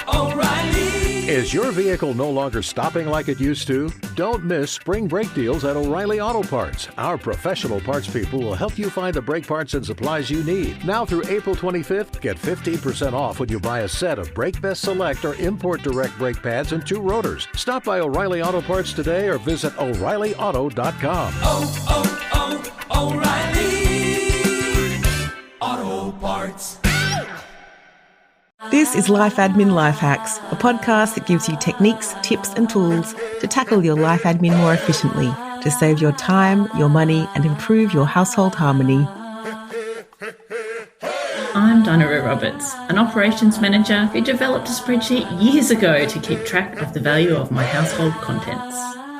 O'Reilly. Is your vehicle no longer stopping like it used to? Don't miss spring brake deals at O'Reilly Auto Parts. Our professional parts people will help you find the brake parts and supplies you need. Now through April 25th, get 15% off when you buy a set of Brake Best Select or Import Direct brake pads and 2 rotors. Stop by O'Reilly Auto Parts today or visit O'ReillyAuto.com. O'Reilly Auto Parts. This is Life Admin Life Hacks, a podcast that gives you techniques, tips and tools to tackle your life admin more efficiently, to save your time, your money and improve your household harmony. I'm Dinah Roberts, an operations manager who developed a spreadsheet years ago to keep track of the value of my household contents.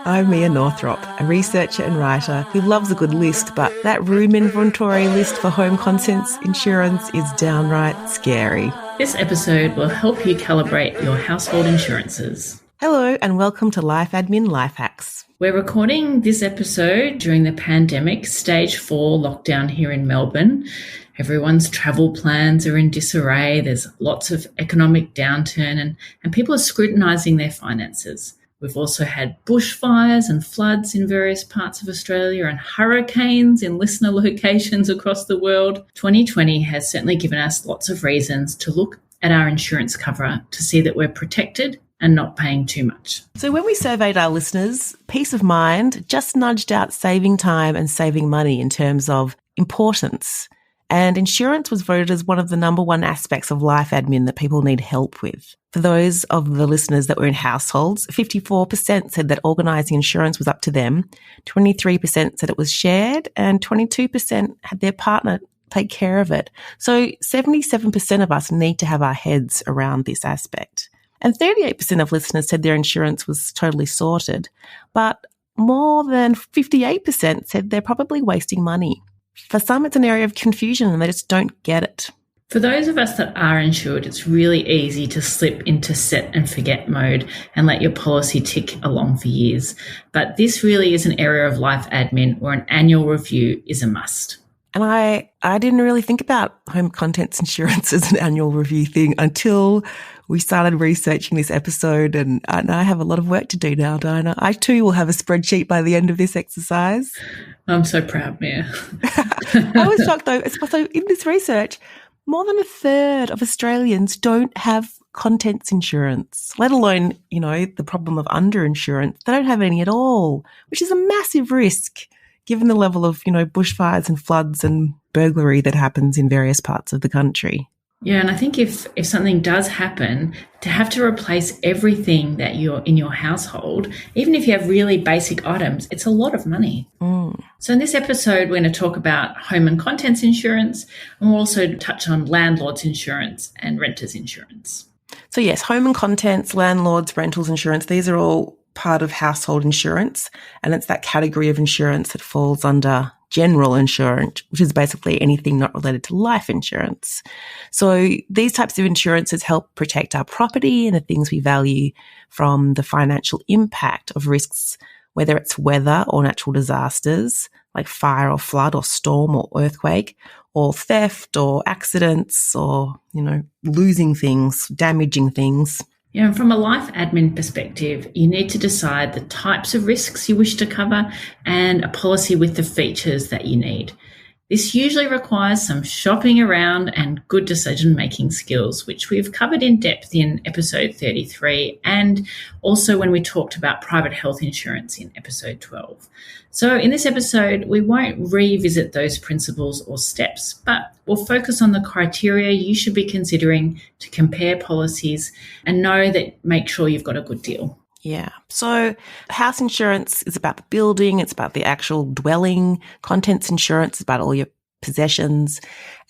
I'm Mia Northrop, a researcher and writer who loves a good list, but that room inventory list for home contents insurance is downright scary. This episode will help you calibrate your household insurances. Hello and welcome to Life Admin Life Hacks. We're recording this episode during the pandemic, stage 4 lockdown here in Melbourne. Everyone's travel plans are in disarray. There's lots of economic downturn and people are scrutinising their finances. We've also had bushfires and floods in various parts of Australia and hurricanes in listener locations across the world. 2020 has certainly given us lots of reasons to look at our insurance cover to see that we're protected and not paying too much. So when we surveyed our listeners, peace of mind just nudged out saving time and saving money in terms of importance. And insurance was voted as one of the number one aspects of life admin that people need help with. For those of the listeners that were in households, 54% said that organising insurance was up to them, 23% said it was shared, and 22% had their partner take care of it. So 77% of us need to have our heads around this aspect. And 38% of listeners said their insurance was totally sorted, but more than 58% said they're probably wasting money. For some, it's an area of confusion and they just don't get it. For those of us that are insured, it's really easy to slip into set and forget mode and let your policy tick along for years. But this really is an area of life admin where an annual review is a must. And I didn't really think about home contents insurance as an annual review thing until we started researching this episode, and I have a lot of work to do now, Dinah. I too will have a spreadsheet by the end of this exercise. I'm so proud, Mia. I was shocked though. So in this research, more than a third of Australians don't have contents insurance, let alone, the problem of underinsurance. They don't have any at all, which is a massive risk given the level of, bushfires and floods and burglary that happens in various parts of the country. Yeah, and I think if something does happen, to have to replace everything that you're in your household, even if you have really basic items, it's a lot of money. So in this episode, we're going to talk about home and contents insurance, and we'll also touch on landlord's insurance and renter's insurance. So yes, home and contents, landlords, rentals insurance, these are all part of household insurance, and it's that category of insurance that falls under general insurance, which is basically anything not related to life insurance. So these types of insurances help protect our property and the things we value from the financial impact of risks, whether it's weather or natural disasters like fire or flood or storm or earthquake, or theft or accidents or, losing things, damaging things. Yeah, and from a life admin perspective, you need to decide the types of risks you wish to cover and a policy with the features that you need. This usually requires some shopping around and good decision-making skills, which we've covered in depth in episode 33 and also when we talked about private health insurance in episode 12. So in this episode, we won't revisit those principles or steps, but we'll focus on the criteria you should be considering to compare policies and make sure you've got a good deal. Yeah. So house insurance is about the building. It's about the actual dwelling. Contents insurance is about all your possessions.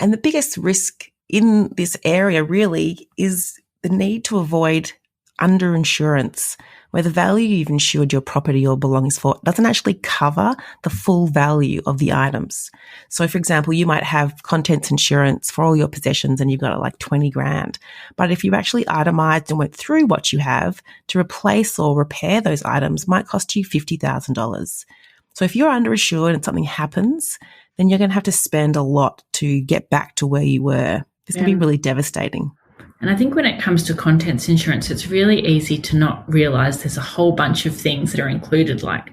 And the biggest risk in this area really is the need to avoid underinsurance, where the value you've insured your property or belongings for doesn't actually cover the full value of the items. So, for example, you might have contents insurance for all your possessions and you've got like 20 grand. But if you actually itemized and went through what you have, to replace or repair those items might cost you $50,000. So if you're underinsured and something happens, then you're going to have to spend a lot to get back to where you were. This can be really devastating. And I think when it comes to contents insurance, it's really easy to not realize there's a whole bunch of things that are included, like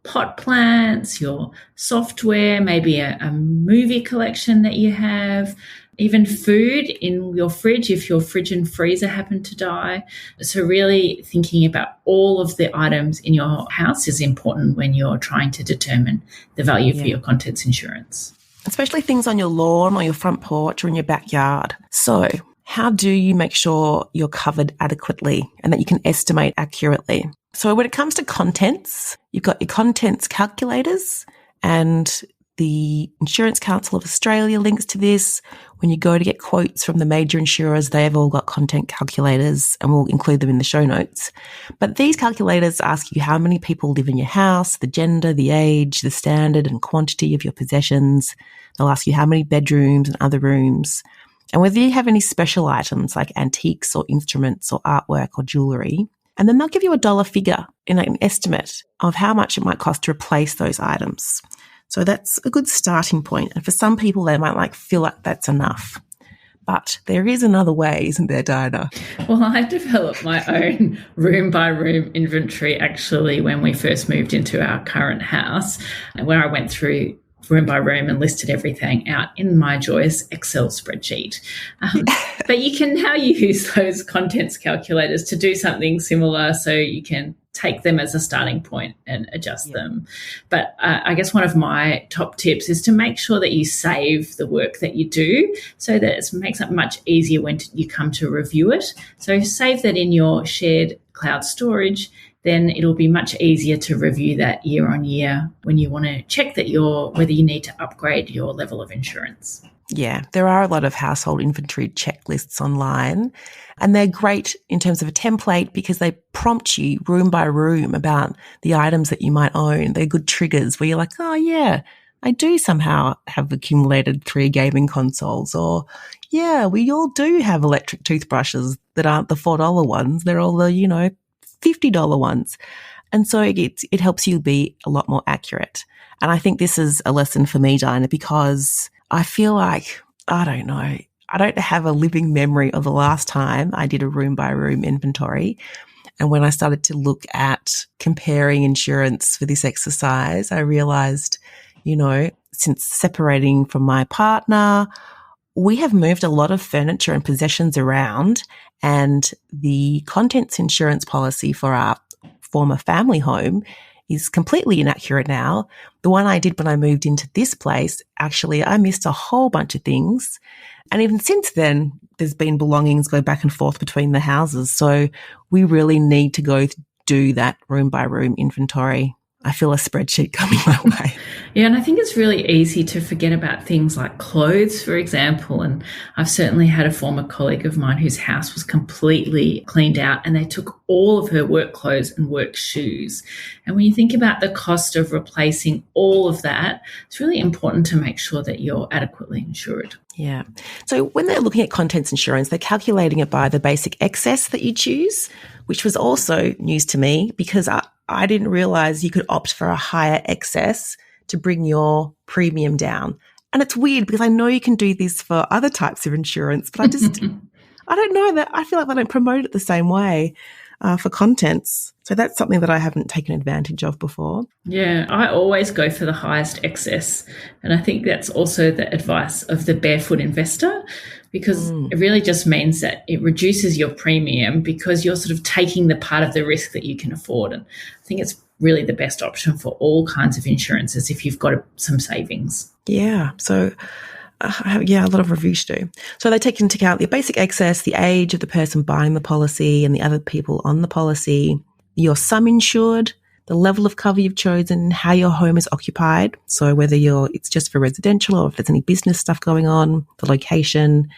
pot plants, your software, maybe a movie collection that you have, even food in your fridge if your fridge and freezer happen to die. So really thinking about all of the items in your house is important when you're trying to determine the value for your contents insurance. Especially things on your lawn or your front porch or in your backyard. So how do you make sure you're covered adequately and that you can estimate accurately? So when it comes to contents, you've got your contents calculators, and the Insurance Council of Australia links to this. When you go to get quotes from the major insurers, they've all got content calculators, and we'll include them in the show notes. But these calculators ask you how many people live in your house, the gender, the age, the standard and quantity of your possessions. They'll ask you how many bedrooms and other rooms, and whether you have any special items like antiques or instruments or artwork or jewellery. And then they'll give you a dollar figure in an estimate of how much it might cost to replace those items. So that's a good starting point. And for some people, they might feel like that's enough. But there is another way, isn't there, Dinah? Well, I developed my own room-by-room inventory actually when we first moved into our current house, where I went through room by room and listed everything out in my joyous Excel spreadsheet. But you can now use those contents calculators to do something similar, so you can take them as a starting point and adjust them. But I guess one of my top tips is to make sure that you save the work that you do, so that it makes it much easier when you come to review it. So save that in your shared cloud storage. Then it'll be much easier to review that year on year when you want to check that whether you need to upgrade your level of insurance. Yeah, there are a lot of household inventory checklists online, and they're great in terms of a template because they prompt you room by room about the items that you might own. They're good triggers where you're like, oh yeah, I do somehow have accumulated 3 gaming consoles, or yeah, we all do have electric toothbrushes that aren't the $4 ones. They're all the, $50 ones. And so it helps you be a lot more accurate. And I think this is a lesson for me, Dinah, because I feel like, I don't have a living memory of the last time I did a room by room inventory. And when I started to look at comparing insurance for this exercise, I realized, since separating from my partner, we have moved a lot of furniture and possessions around, and the contents insurance policy for our former family home is completely inaccurate now. The one I did when I moved into this place, actually, I missed a whole bunch of things. And even since then, there's been belongings go back and forth between the houses. So we really need to go do that room by room inventory. I feel a spreadsheet coming my way. Yeah, and I think it's really easy to forget about things like clothes, for example. And I've certainly had a former colleague of mine whose house was completely cleaned out, and they took all of her work clothes and work shoes. And when you think about the cost of replacing all of that, it's really important to make sure that you're adequately insured. Yeah. So when they're looking at contents insurance, they're calculating it by the basic excess that you choose, which was also news to me because I didn't realize you could opt for a higher excess to bring your premium down. And it's weird because I know you can do this for other types of insurance, but I don't know that. I feel like they don't promote it the same way for contents. So that's something that I haven't taken advantage of before. Yeah, I always go for the highest excess. And I think that's also the advice of the barefoot investor, because it really just means that it reduces your premium because you're sort of taking the part of the risk that you can afford. And I think it's really the best option for all kinds of insurances if you've got some savings. Yeah. So a lot of reviews do. So they take into account the basic excess, the age of the person buying the policy and the other people on the policy, your sum insured, the level of cover you've chosen, how your home is occupied. So whether it's just for residential or if there's any business stuff going on, the location,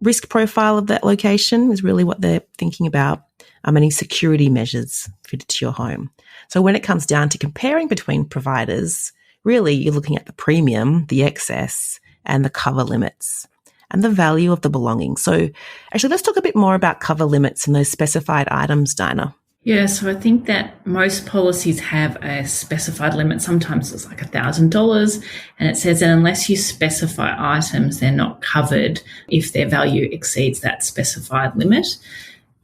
risk profile of that location is really what they're thinking about. Any security measures fitted to your home. So when it comes down to comparing between providers, really you're looking at the premium, the excess, and the cover limits and the value of the belongings. So actually, let's talk a bit more about cover limits and those specified items, Dinah. Yeah, so I think that most policies have a specified limit. Sometimes it's like $1,000, and it says that unless you specify items, they're not covered if their value exceeds that specified limit.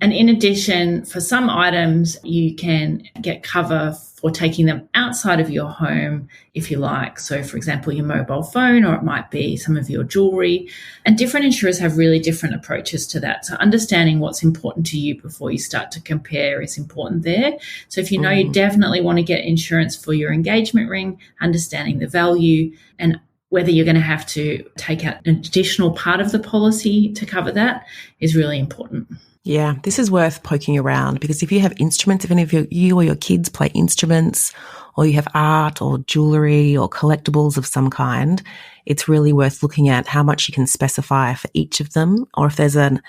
And in addition, for some items, you can get cover for taking them outside of your home if you like. So, for example, your mobile phone, or it might be some of your jewelry. And different insurers have really different approaches to that. So, understanding what's important to you before you start to compare is important there. So, if you know you definitely want to get insurance for your engagement ring, understanding the value and whether you're going to have to take out an additional part of the policy to cover that is really important. Yeah, this is worth poking around, because if you have instruments, if any of you or your kids play instruments, or you have art or jewellery or collectibles of some kind, it's really worth looking at how much you can specify for each of them, or if there's a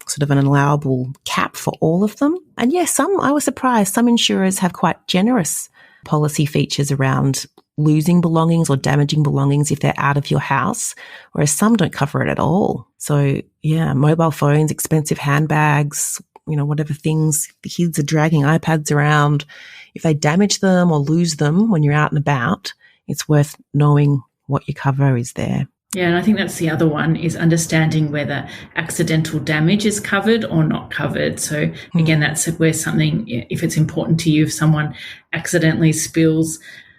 sort of an allowable cap for all of them. And yes, I was surprised, some insurers have quite generous policy features around losing belongings or damaging belongings if they're out of your house, whereas some don't cover it at all. So yeah, mobile phones, expensive handbags, whatever things the kids are dragging iPads around, if they damage them or lose them when you're out and about, it's worth knowing what your cover is there. Yeah, and I think that's the other one, is understanding whether accidental damage is covered or not covered. So again, that's where something, if it's important to you, if someone accidentally spills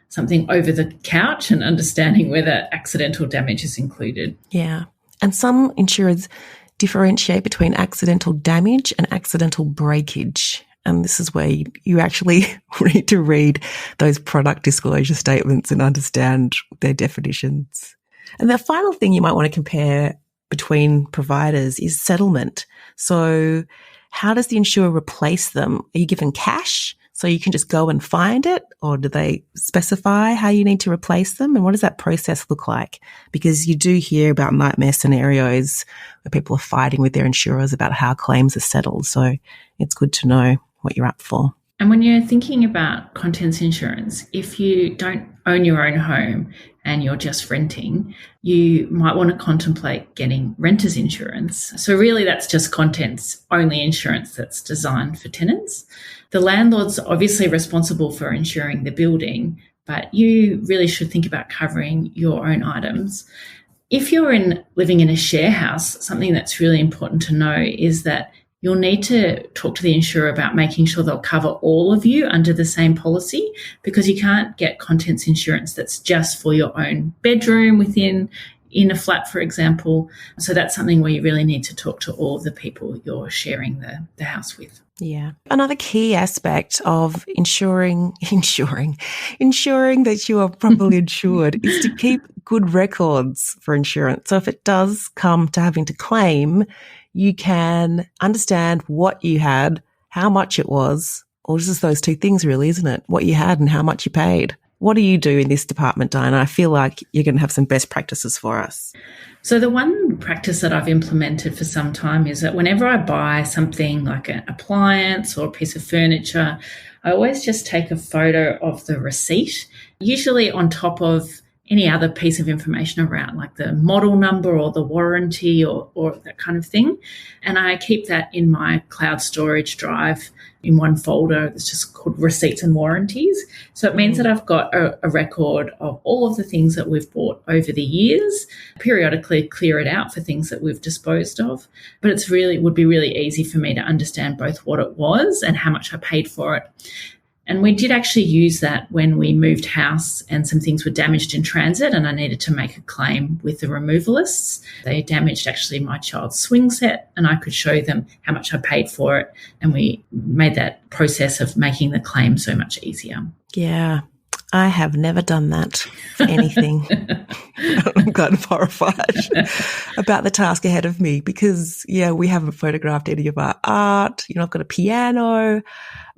something over the couch, and understanding whether accidental damage is included. Yeah. And some insurers differentiate between accidental damage and accidental breakage. And this is where you actually need to read those product disclosure statements and understand their definitions. And the final thing you might want to compare between providers is settlement. So how does the insurer replace them? Are you given cash so you can just go and find it, or do they specify how you need to replace them? And what does that process look like? Because you do hear about nightmare scenarios where people are fighting with their insurers about how claims are settled. So it's good to know what you're up for. And when you're thinking about contents insurance, if you don't own your own home and you're just renting, you might want to contemplate getting renter's insurance. So really that's just contents only insurance that's designed for tenants. The landlord's obviously responsible for insuring the building, but you really should think about covering your own items. If you're living in a share house, something that's really important to know is that you'll need to talk to the insurer about making sure they'll cover all of you under the same policy, because you can't get contents insurance that's just for your own bedroom in a flat, for example. So that's something where you really need to talk to all of the people you're sharing the house with. Yeah. Another key aspect of ensuring that you are properly insured is to keep good records for insurance. So if it does come to having to claim, you can understand what you had, how much it was, or just those two things really, isn't it? What you had and how much you paid. What do you do in this department, Dinah? I feel like you're going to have some best practices for us. So the one practice that I've implemented for some time is that whenever I buy something like an appliance or a piece of furniture, I always just take a photo of the receipt, usually on top of any other piece of information around, like the model number or the warranty or that kind of thing. And I keep that in my cloud storage drive in one folder that's just called receipts and warranties. So it means that I've got a record of all of the things that we've bought over the years, periodically clear it out for things that we've disposed of. But it would be really easy for me to understand both what it was and how much I paid for it. And we did actually use that when we moved house and some things were damaged in transit and I needed to make a claim with the removalists. They damaged actually my child's swing set and I could show them how much I paid for it. And we made that process of making the claim so much easier. Yeah, I have never done that for anything. I'm kind of horrified about the task ahead of me because, we haven't photographed any of our art. I've got a piano.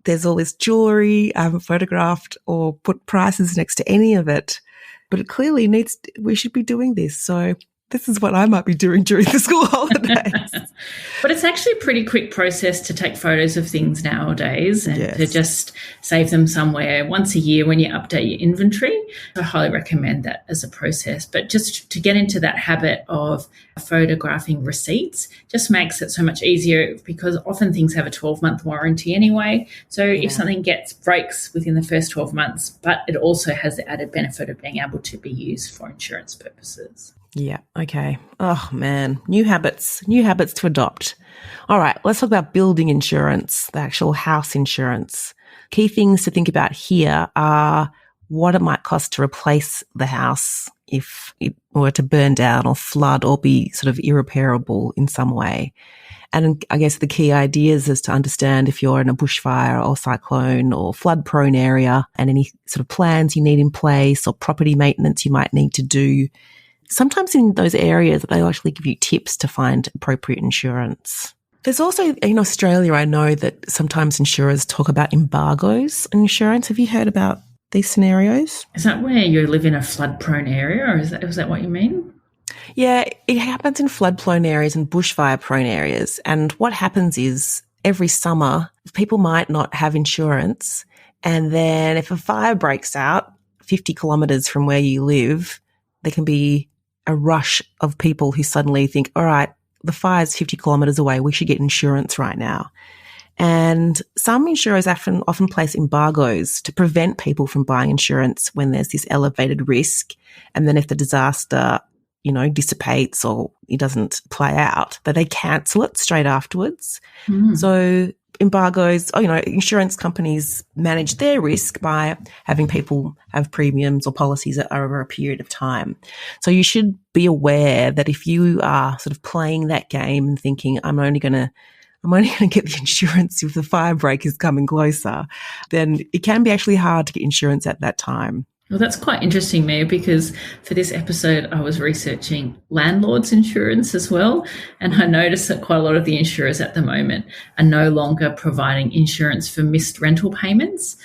There's all this jewelry. I haven't photographed or put prices next to any of it, but it clearly we should be doing this. So this is what I might be doing during the school holidays. But it's actually a pretty quick process to take photos of things nowadays and to just save them somewhere once a year when you update your inventory. I highly recommend that as a process. But just to get into that habit of photographing receipts just makes it so much easier, because often things have a 12-month warranty anyway. So if something breaks within the first 12 months, but it also has the added benefit of being able to be used for insurance purposes. Yeah. Okay. Oh, man. New habits to adopt. All right. Let's talk about building insurance, the actual house insurance. Key things to think about here are what it might cost to replace the house if it were to burn down or flood or be sort of irreparable in some way. And I guess the key ideas is to understand if you're in a bushfire or cyclone or flood prone area, and any sort of plans you need in place or property maintenance you might need to do. Sometimes in those areas, they'll actually give you tips to find appropriate insurance. There's also, in Australia, I know that sometimes insurers talk about embargoes on insurance. Have you heard about these scenarios? Is that where you live in a flood-prone area, or is that what you mean? Yeah, it happens in flood-prone areas and bushfire-prone areas. And what happens is every summer, people might not have insurance. And then if a fire breaks out 50 kilometres from where you live, there can be a rush of people who suddenly think, all right, the fire's 50 kilometres away, we should get insurance right now. And some insurers often place embargoes to prevent people from buying insurance when there's this elevated risk. And then if the disaster, dissipates or it doesn't play out, that they cancel it straight afterwards. So embargoes, insurance companies manage their risk by having people have premiums or policies over a period of time. So you should be aware that if you are sort of playing that game and thinking, I'm only going to get the insurance if the fire break is coming closer, then it can be actually hard to get insurance at that time. Well, that's quite interesting, Mia, because for this episode, I was researching landlord's insurance as well. And I noticed that quite a lot of the insurers at the moment are no longer providing insurance for missed rental payments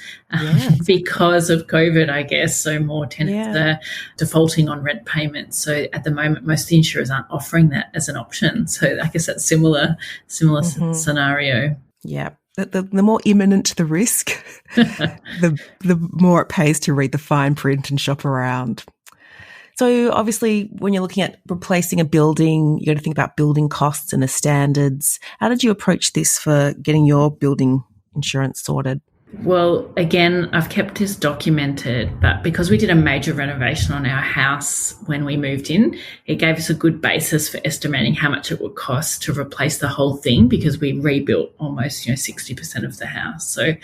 because of COVID, I guess. So more tenants are defaulting on rent payments. So at the moment, most of the insurers aren't offering that as an option. So I guess that's similar scenario. Yeah. The more imminent the risk, the more it pays to read the fine print and shop around. So obviously, when you're looking at replacing a building, you got to think about building costs and the standards. How did you approach this for getting your building insurance sorted? Well, again, I've kept this documented, but because we did a major renovation on our house when we moved in, it gave us a good basis for estimating how much it would cost to replace the whole thing, because we rebuilt almost 60% of the house. So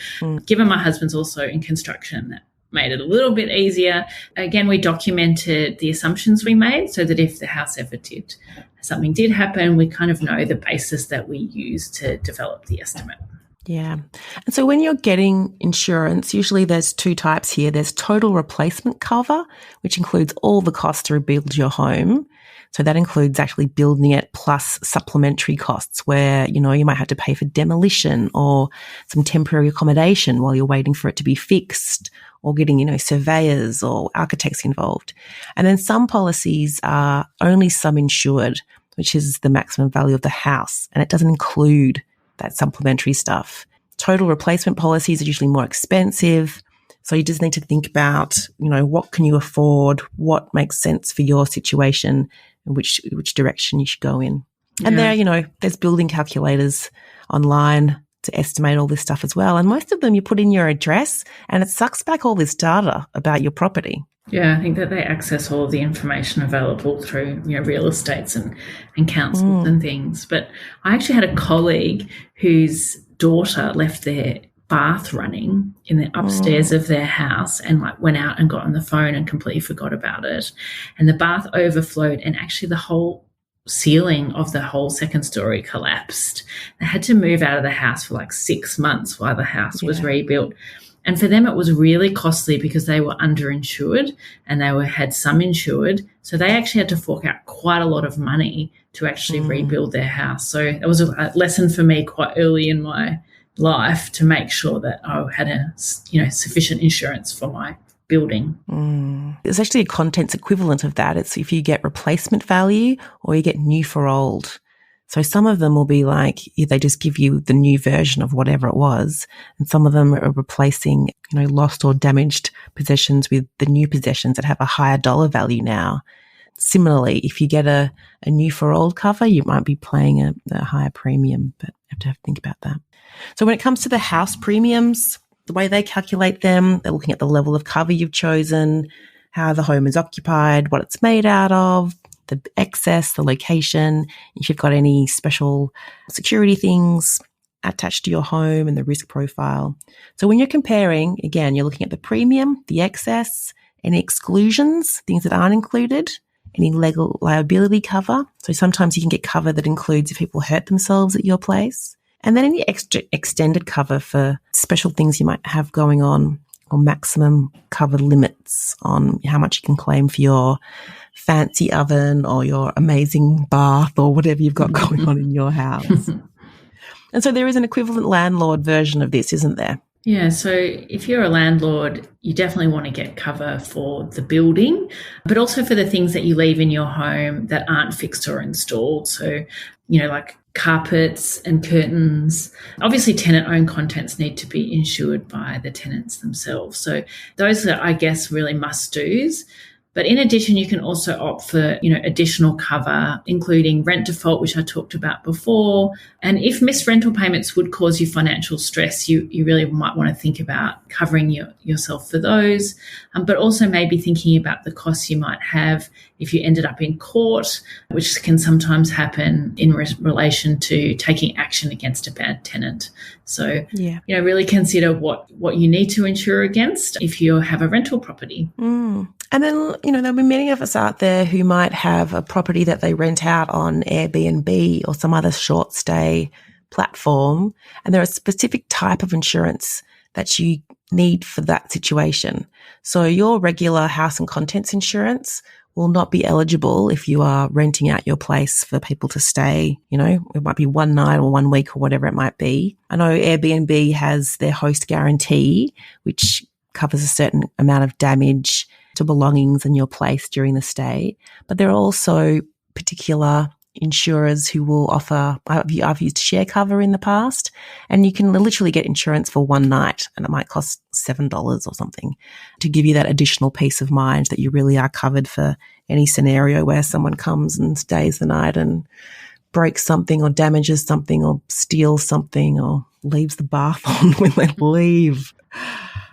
given my husband's also in construction, that made it a little bit easier. Again, we documented the assumptions we made so that if the house ever something did happen, we kind of know the basis that we use to develop the estimate. Yeah. And so when you're getting insurance, usually there's two types here. There's total replacement cover, which includes all the costs to rebuild your home. So that includes actually building it plus supplementary costs where, you might have to pay for demolition or some temporary accommodation while you're waiting for it to be fixed, or getting, surveyors or architects involved. And then some policies are only sum insured, which is the maximum value of the house, and it doesn't include that supplementary stuff. Total replacement policies are usually more expensive. So you just need to think about, what can you afford, what makes sense for your situation, and which direction you should go in. And there's building calculators online to estimate all this stuff as well. And most of them, you put in your address and it sucks back all this data about your property. Yeah, I think that they access all of the information available through, real estates and councils and things. But I actually had a colleague whose daughter left their bath running in the upstairs of their house and went out and got on the phone and completely forgot about it. And the bath overflowed, and actually the whole ceiling of the whole second story collapsed. They had to move out of the house for 6 months while the house was rebuilt. And for them, it was really costly because they were underinsured and they had some insured. So they actually had to fork out quite a lot of money to actually rebuild their house. So it was a lesson for me quite early in my life to make sure that I had sufficient insurance for my building. There's actually a contents equivalent of that. It's if you get replacement value or you get new for old. So some of them will be like, they just give you the new version of whatever it was. And some of them are replacing, lost or damaged possessions with the new possessions that have a higher dollar value now. Similarly, if you get a new for old cover, you might be paying a higher premium, but you have to think about that. So when it comes to the house premiums, the way they calculate them, they're looking at the level of cover you've chosen, how the home is occupied, what it's made out of, the excess, the location, if you've got any special security things attached to your home and the risk profile. So when you're comparing, again, you're looking at the premium, the excess, any exclusions, things that aren't included, any legal liability cover. So sometimes you can get cover that includes if people hurt themselves at your place. And then any extra extended cover for special things you might have going on, or maximum cover limits on how much you can claim for your fancy oven or your amazing bath or whatever you've got going on in your house. And so there is an equivalent landlord version of this, isn't there? Yeah, so if you're a landlord, you definitely want to get cover for the building, but also for the things that you leave in your home that aren't fixed or installed. So, like carpets and curtains. Obviously, tenant-owned contents need to be insured by the tenants themselves. So those are, I guess, really must-dos. But in addition, you can also opt for, additional cover, including rent default, which I talked about before. And if missed rental payments would cause you financial stress, you really might want to think about covering yourself for those, but also maybe thinking about the costs you might have if you ended up in court, which can sometimes happen in relation to taking action against a bad tenant. So, really consider what you need to insure against if you have a rental property. And then, there'll be many of us out there who might have a property that they rent out on Airbnb or some other short stay platform. And there are a specific type of insurance that you need for that situation. So your regular house and contents insurance will not be eligible if you are renting out your place for people to stay. It might be one night or 1 week or whatever it might be. I know Airbnb has their host guarantee, which covers a certain amount of damage to belongings in your place during the stay. But there are also particular insurers who will offer, I've used share cover in the past, and you can literally get insurance for one night and it might cost $7 or something to give you that additional peace of mind that you really are covered for any scenario where someone comes and stays the night and breaks something or damages something or steals something or leaves the bath on when they leave.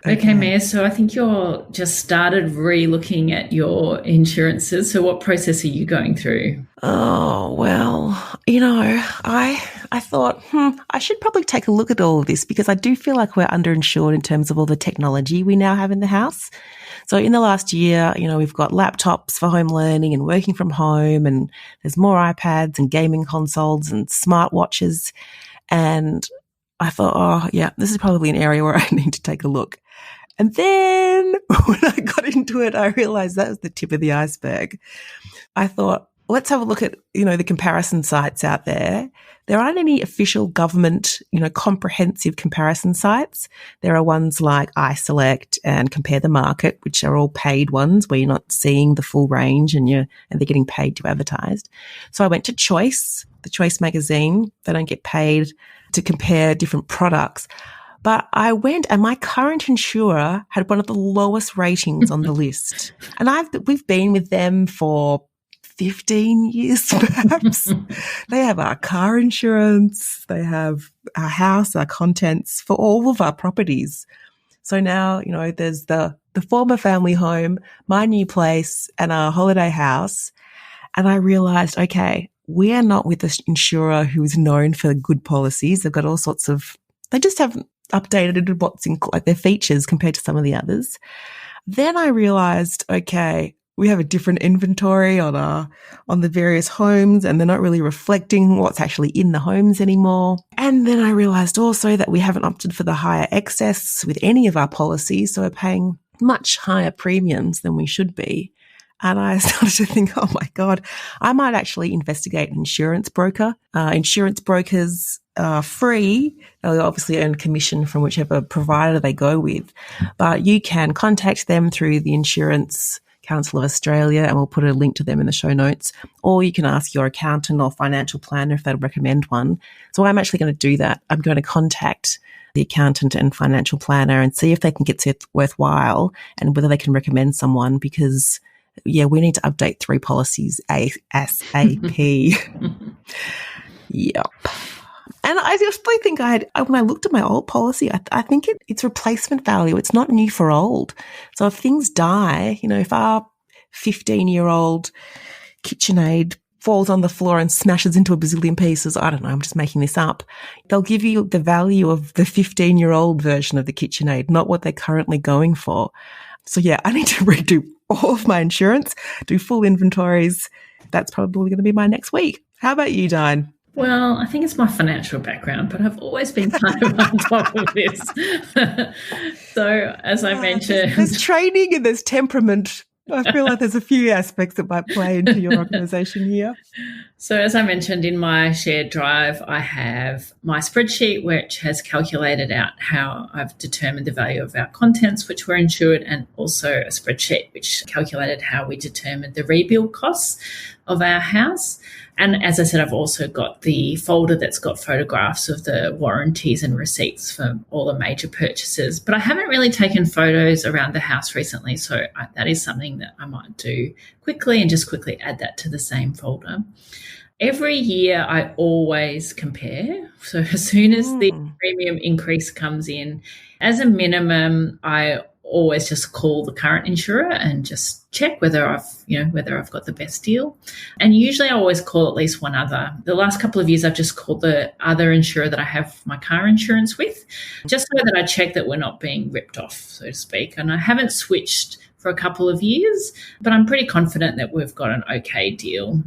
Okay, Mia, so I think you're just started re-looking at your insurances. So what process are you going through? Oh, well, I thought, I should probably take a look at all of this because I do feel like we're underinsured in terms of all the technology we now have in the house. So in the last year, we've got laptops for home learning and working from home, and there's more iPads and gaming consoles and smartwatches. And I thought, this is probably an area where I need to take a look. And then when I got into it, I realized that was the tip of the iceberg. I thought, let's have a look at, the comparison sites out there. There aren't any official government, comprehensive comparison sites. There are ones like iSelect and Compare the Market, which are all paid ones where you're not seeing the full range and they're getting paid to advertise. So I went to Choice, the Choice magazine. They don't get paid to compare different products. But I went and my current insurer had one of the lowest ratings on the list. And we've been with them for 15 years perhaps. They have our car insurance, they have our house, our contents for all of our properties. So now, there's the former family home, my new place and our holiday house. And I realized, okay, we are not with this insurer who is known for good policies. They've got all sorts of, they just haven't updated what's in like their features compared to some of the others. Then I realized, okay, we have a different inventory on the various homes and they're not really reflecting what's actually in the homes anymore. And then I realized also that we haven't opted for the higher excess with any of our policies. So we're paying much higher premiums than we should be. And I started to think, oh my God, I might actually investigate an insurance broker. Insurance brokers free. They'll obviously earn commission from whichever provider they go with, but you can contact them through the Insurance Council of Australia, and we'll put a link to them in the show notes, or you can ask your accountant or financial planner if they'll recommend one. So I'm actually going to do that. I'm going to contact the accountant and financial planner and see if they can get it worthwhile and whether they can recommend someone, because we need to update 3 policies ASAP. Yep. And I just think when I looked at my old policy, I think it's replacement value. It's not new for old. So if things die, if our 15-year-old KitchenAid falls on the floor and smashes into a bazillion pieces, I don't know, I'm just making this up, they'll give you the value of the 15-year-old version of the KitchenAid, not what they're currently going for. So I need to redo all of my insurance, do full inventories. That's probably going to be my next week. How about you, Diane? Well, I think it's my financial background, but I've always been kind of on top of this. So, as I mentioned, there's training and there's temperament. I feel like there's a few aspects that might play into your organisation here. So, as I mentioned, in my shared drive, I have my spreadsheet, which has calculated out how I've determined the value of our contents, which were insured, and also a spreadsheet which calculated how we determined the rebuild costs of our house. And as I said, I've also got the folder that's got photographs of the warranties and receipts for all the major purchases. But I haven't really taken photos around the house recently, so that is something that I might do quickly and just quickly add that to the same folder. Every year I always compare. So as soon as the premium increase comes in, as a minimum, I always just call the current insurer and just check whether I've got the best deal. And usually I always call at least one other. The last couple of years I've just called the other insurer that I have my car insurance with, just so that I check that we're not being ripped off, so to speak. And I haven't switched for a couple of years, but I'm pretty confident that we've got an okay deal.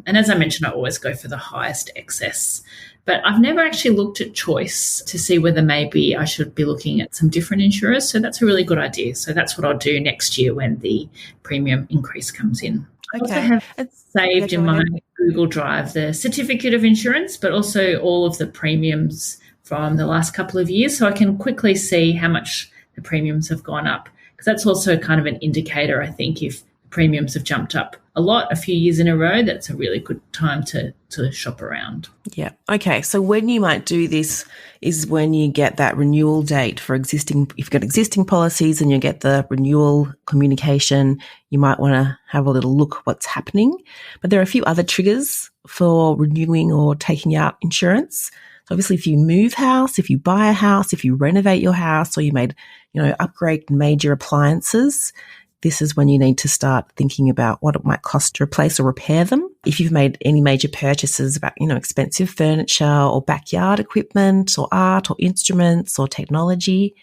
And as I mentioned, I always go for the highest excess. But I've never actually looked at choice to see whether maybe I should be looking at some different insurers. So that's a really good idea. So that's what I'll do next year when the premium increase comes in. Okay. I also have saved in my Google Drive the certificate of insurance, but also all of the premiums from the last couple of years, so I can quickly see how much the premiums have gone up. Because that's also kind of an indicator, I think, if premiums have jumped up a lot a few years in a row, that's a really good time to shop around. Yeah. Okay. So when you might do this is when you get that renewal date for if you've got existing policies and you get the renewal communication, you might want to have a little look what's happening. But there are a few other triggers for renewing or taking out insurance. So obviously if you move house, if you buy a house, if you renovate your house, or you made, upgrade major appliances, this is when you need to start thinking about what it might cost to replace or repair them. If you've made any major purchases about, expensive furniture or backyard equipment or art or instruments or technology,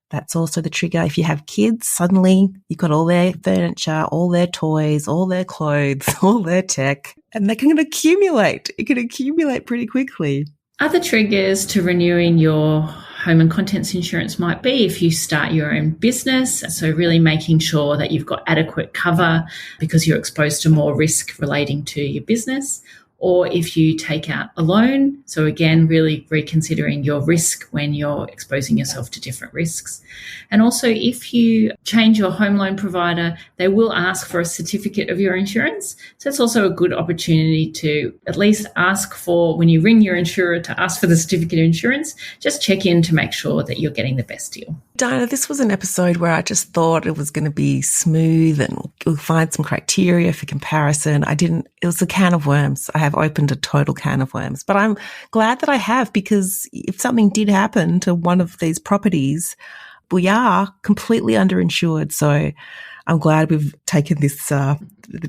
that's also the trigger. If you have kids, suddenly you've got all their furniture, all their toys, all their clothes, all their tech, and they can accumulate. It can accumulate pretty quickly. Other triggers to renewing your home and contents insurance might be if you start your own business. So really making sure that you've got adequate cover because you're exposed to more risk relating to your business. Or if you take out a loan. So again, really reconsidering your risk when you're exposing yourself to different risks. And also if you change your home loan provider, they will ask for a certificate of your insurance. So it's also a good opportunity to at least ask for, when you ring your insurer to ask for the certificate of insurance, just check in to make sure that you're getting the best deal. Dinah, this was an episode where I just thought it was going to be smooth and we'll find some criteria for comparison. It was a can of worms. I have opened a total can of worms, but I'm glad that I have, because if something did happen to one of these properties, we are completely underinsured. So I'm glad we've taken this, the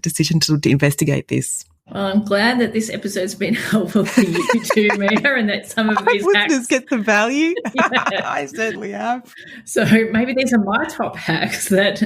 decision to investigate this. Well, I'm glad that this episode's been helpful for you too, Mia, and that some of these listeners get some value. Yeah. I certainly have. So maybe these are my top hacks that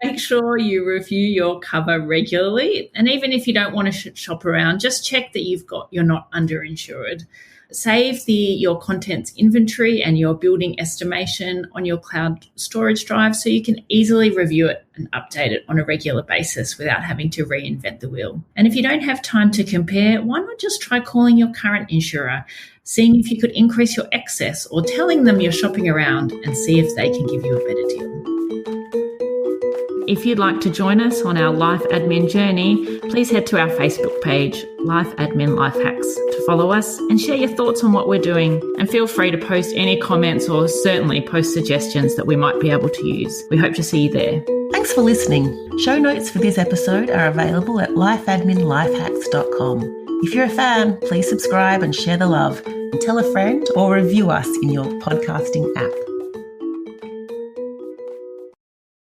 make sure you review your cover regularly. And even if you don't want to shop around, just check that you're not underinsured. Save your contents inventory and your building estimation on your cloud storage drive so you can easily review it and update it on a regular basis without having to reinvent the wheel. And if you don't have time to compare, why not just try calling your current insurer, seeing if you could increase your excess, or telling them you're shopping around and see if they can give you a better deal. If you'd like to join us on our Life Admin journey, please head to our Facebook page, Life Admin Life Hacks, to follow us and share your thoughts on what we're doing. And feel free to post any comments or certainly post suggestions that we might be able to use. We hope to see you there. Thanks for listening. Show notes for this episode are available at lifeadminlifehacks.com. If you're a fan, please subscribe and share the love, and tell a friend or review us in your podcasting app.